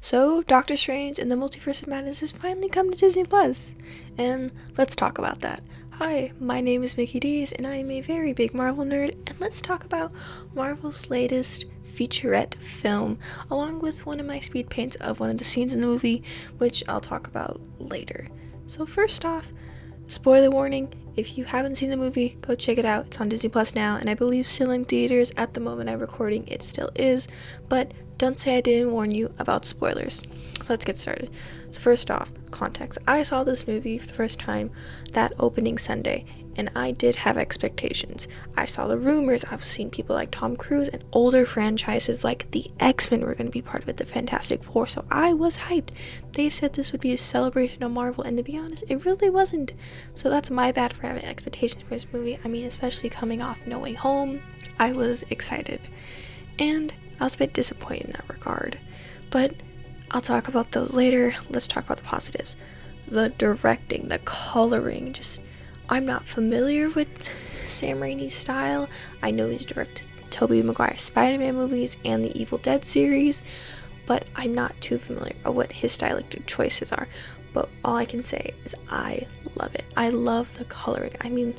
So, Doctor Strange and the Multiverse of Madness has finally come to Disney Plus, and let's talk about that. Hi, my name is Mickey D's, and I am a very big Marvel nerd, and let's talk about Marvel's latest featurette film, along with one of my speed paints of one of the scenes in the movie, which I'll talk about later. So first off, spoiler warning, if you haven't seen the movie, go check it out. It's on Disney Plus now, and I believe still in theaters at the moment I'm recording. It still is, but don't say I didn't warn you about spoilers. So let's get started. So first off, context. I saw this movie for the first time that opening Sunday, and I did have expectations. I saw the rumors. I've seen people like Tom Cruise and older franchises like the X-Men were going to be part of it, the Fantastic Four, so I was hyped. They said this would be a celebration of Marvel, and to be honest, it really wasn't. So that's my bad for having expectations for this movie. I mean, especially coming off No Way Home, I was excited. And I was a bit disappointed in that regard. But I'll talk about those later. Let's talk about the positives. The directing, the coloring, I'm not familiar with Sam Raimi's style. I know he's directed Tobey Maguire's Spider-Man movies and the Evil Dead series, but I'm not too familiar with what his stylistic choices are. But all I can say is I love it. I love the coloring. I mean,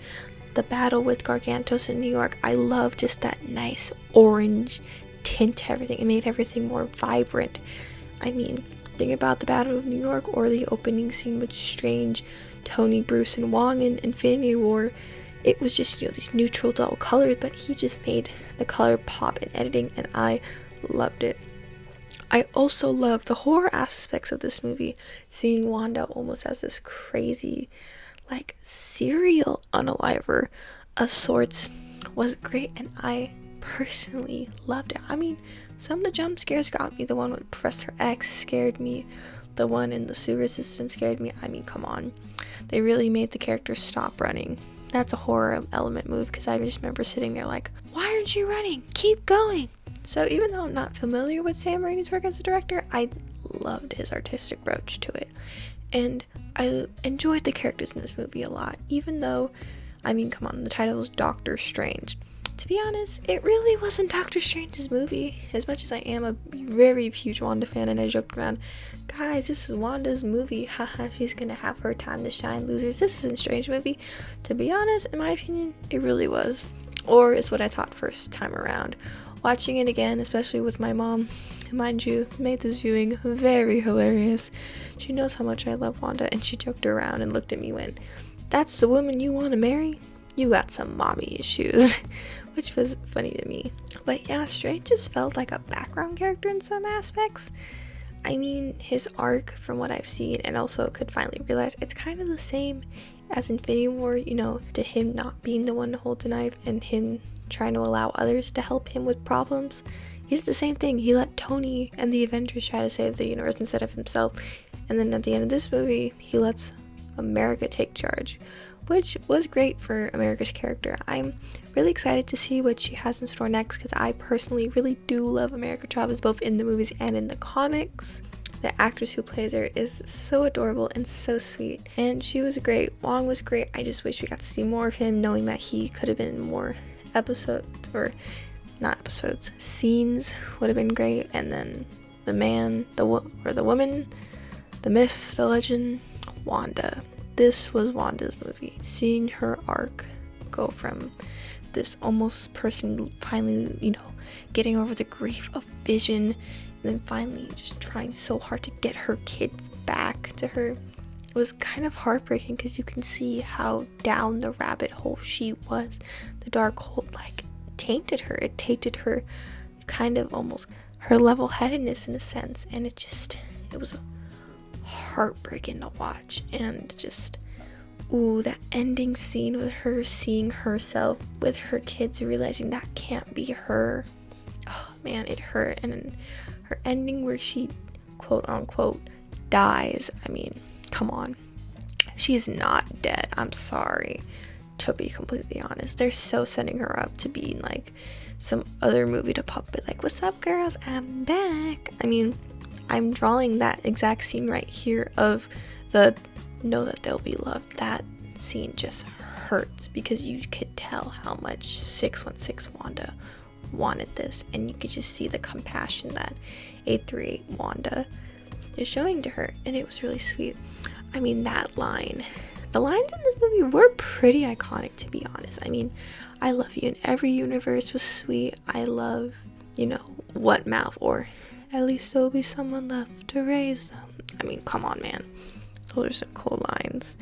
the battle with Gargantos in New York, I love just that nice orange tint to everything. It made everything more vibrant. I mean, think about the Battle of New York or the opening scene with Strange, Tony, Bruce, and Wong in Infinity War. It was just, these neutral dull colors, but he just made the color pop in editing, and I loved it. I also love the horror aspects of this movie. Seeing Wanda almost as this crazy, serial unaliver of sorts was great, and I personally loved it. I mean, some of the jump scares got me. The one with Professor X scared me. The one in the sewer system scared me. I mean, come on. They really made the characters stop running. That's a horror element move, because I just remember sitting there like, why aren't you running? Keep going. So even though I'm not familiar with Sam Raimi's work as a director, I loved his artistic approach to it. And I enjoyed the characters in this movie a lot, even though, come on, the title is Doctor Strange. To be honest, it really wasn't Doctor Strange's movie. As much as I am a very huge Wanda fan, and I joked around, guys, this is Wanda's movie, haha, she's gonna have her time to shine, losers, this isn't a Strange movie. To be honest, in my opinion, it really was. Or is what I thought first time around. Watching it again, especially with my mom, who, mind you, made this viewing very hilarious. She knows how much I love Wanda, and she joked around and looked at me and went, that's the woman you want to marry? You got some mommy issues. Which was funny to me. But yeah, Strange just felt like a background character in some aspects. I mean, his arc, from what I've seen, and also could finally realize, it's kind of the same as Infinity War, to him not being the one to hold the knife and him trying to allow others to help him with problems. He's the same thing. He let Tony and the Avengers try to save the universe instead of himself. And then at the end of this movie, he lets America take charge, which was great for America's character. I'm really excited to see what she has in store next, because I personally really do love America Chavez, both in the movies and in the comics. The actress who plays her is so adorable and so sweet, and she was great. Wong was great. I just wish we got to see more of him, knowing that he could have been in more episodes, or not episodes, scenes would have been great. And then the man, the woman, the myth, the legend, Wanda. This was Wanda's movie. Seeing her arc go from this almost person finally, getting over the grief of Vision, and then finally just trying so hard to get her kids back to her. It was kind of heartbreaking, because you can see how down the rabbit hole she was. The dark hole, tainted her. It tainted her kind of almost her level-headedness in a sense, and it was heartbreaking to watch. And that ending scene with her seeing herself with her kids, realizing that can't be her. Oh man, it hurt. And then her ending where she quote unquote dies. Come on, she's not dead. I'm sorry, to be completely honest. They're so setting her up to be in some other movie to pop it, what's up girls, I'm back. I'm drawing that exact scene right here of the know that they'll be loved. That scene just hurts, because you could tell how much 616 Wanda wanted this, and you could just see the compassion that 838 Wanda is showing to her, and it was really sweet. I mean, that line, the lines in this movie were pretty iconic, to be honest. I mean, I love you in every universe was sweet. I love, what mouth, or at least there'll be someone left to raise them. I mean, come on, man. Those are some cool lines.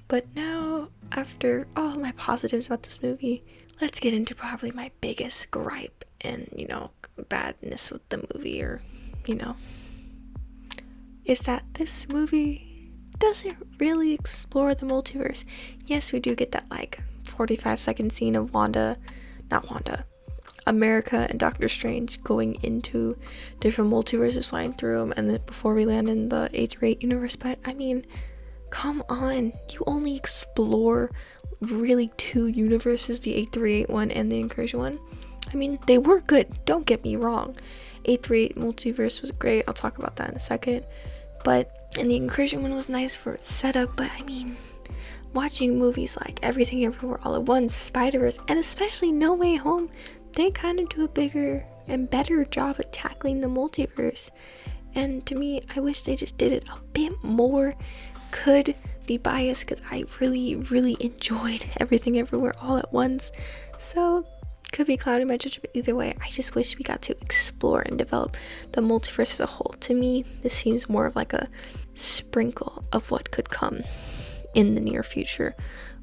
But now, after all my positives about this movie, let's get into probably my biggest gripe and, badness with the movie, or, is that this movie doesn't really explore the multiverse. Yes, we do get that, 45-second scene of America and Doctor Strange going into different multiverses, flying through them, and then before we land in the 838 universe, but I mean, come on, you only explore really 2 universes, the 838 one and the Incursion one. I mean, they were good, don't get me wrong. 838 multiverse was great, I'll talk about that in a second, and the Incursion one was nice for its setup, but I mean, watching movies like Everything Everywhere All at Once, Spider-Verse, and especially No Way Home, they kind of do a bigger and better job at tackling the multiverse. And to me, I wish they just did it a bit more. Could be biased because I really, really enjoyed Everything Everywhere All at Once. So, could be clouding my judgment either way. I just wish we got to explore and develop the multiverse as a whole. To me, this seems more of like a sprinkle of what could come in the near future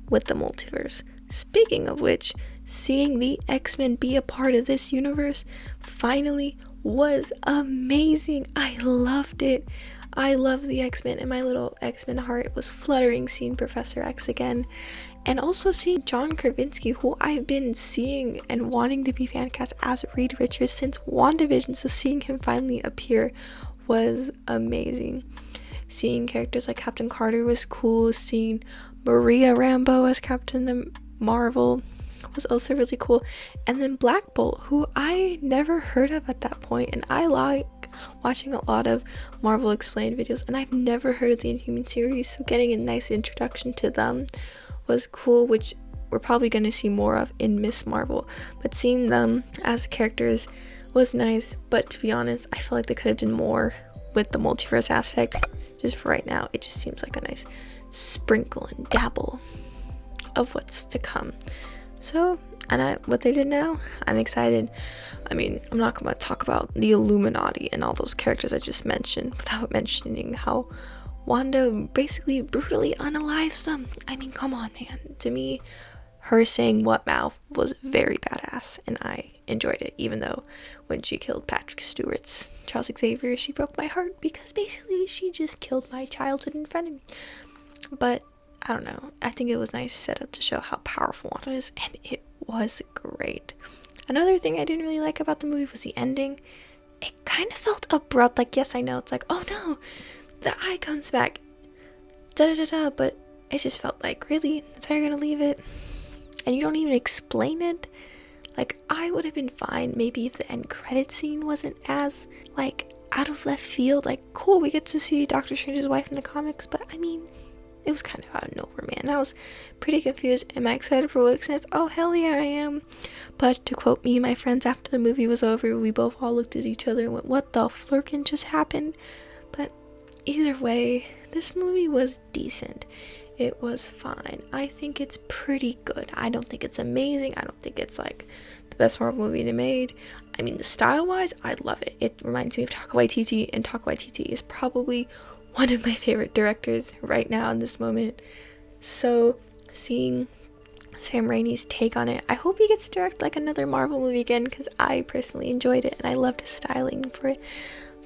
with the multiverse. Speaking of which, seeing the X-Men be a part of this universe finally was amazing. I loved it. I love the X-Men, and my little X-Men heart was fluttering seeing Professor X again. And also seeing John Krasinski, who I've been seeing and wanting to be fan cast as Reed Richards since WandaVision, so seeing him finally appear was amazing. Seeing characters like Captain Carter was cool. Seeing Maria Rambeau as Captain Marvel was also really cool. And then Black Bolt, who I never heard of at that point, and I like watching a lot of Marvel Explained videos, and I've never heard of the Inhuman series, so getting a nice introduction to them was cool, which we're probably going to see more of in Miss Marvel. But seeing them as characters was nice, but to be honest, I feel like they could have done more with the multiverse aspect. Just for right now, it just seems like a nice sprinkle and dabble of what's to come. So, what they did now, I'm excited. I mean, I'm not going to talk about the Illuminati and all those characters I just mentioned without mentioning how Wanda basically brutally unalives them. I mean, come on, man. To me, her saying what mouth was very badass, and I enjoyed it, even though when she killed Patrick Stewart's Charles Xavier, she broke my heart, because basically she just killed my childhood in front of me. But I don't know, I think it was nice set up to show how powerful Wanda is, and it was great. Another thing I didn't really like about the movie was the ending. It kind of felt abrupt. Yes, I know, it's like, oh no, the eye comes back, da-da-da-da, but it just felt like, really? That's how you're gonna leave it? And you don't even explain it? I would have been fine maybe if the end credit scene wasn't as, out of left field. Cool, we get to see Doctor Strange's wife in the comics, but I mean, it was kind of out of nowhere, man. I was pretty confused. Am I excited for what's next? Oh, hell yeah, I am. But to quote me and my friends after the movie was over, we both all looked at each other and went, what the flirkin' just happened? But either way, this movie was decent. It was fine. I think it's pretty good. I don't think it's amazing. I don't think it's the best Marvel movie they made. I mean, the style-wise, I love it. It reminds me of Taika Waititi, and Taika Waititi is probably one of my favorite directors right now in this moment. So, seeing Sam Raimi's take on it, I hope he gets to direct another Marvel movie again, because I personally enjoyed it, and I loved his styling for it.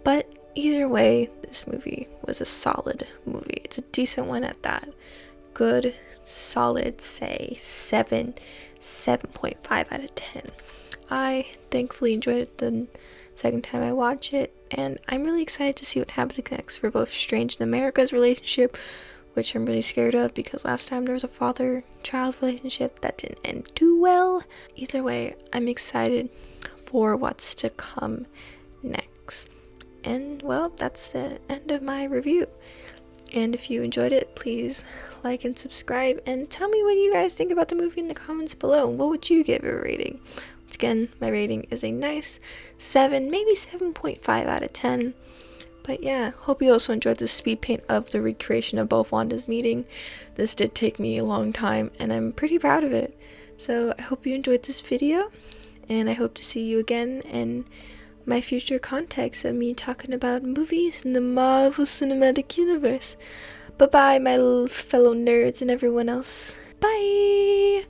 But either way, this movie was a solid movie. It's a decent one at that. Good, solid, say 7.5 out of 10. I thankfully enjoyed it the second time I watched it, and I'm really excited to see what happens next for both Strange and America's relationship, which I'm really scared of, because last time there was a father-child relationship that didn't end too well. Either way, I'm excited for what's to come next. And, well, that's the end of my review. And if you enjoyed it, please like and subscribe, and tell me what you guys think about the movie in the comments below. What would you give it a rating? Once again, my rating is a nice 7, maybe 7.5 out of 10. But yeah, hope you also enjoyed the speed paint of the recreation of both Wanda's meeting. This did take me a long time, and I'm pretty proud of it. So I hope you enjoyed this video, and I hope to see you again in my future context of me talking about movies in the Marvel Cinematic Universe. Bye-bye, my fellow nerds and everyone else. Bye!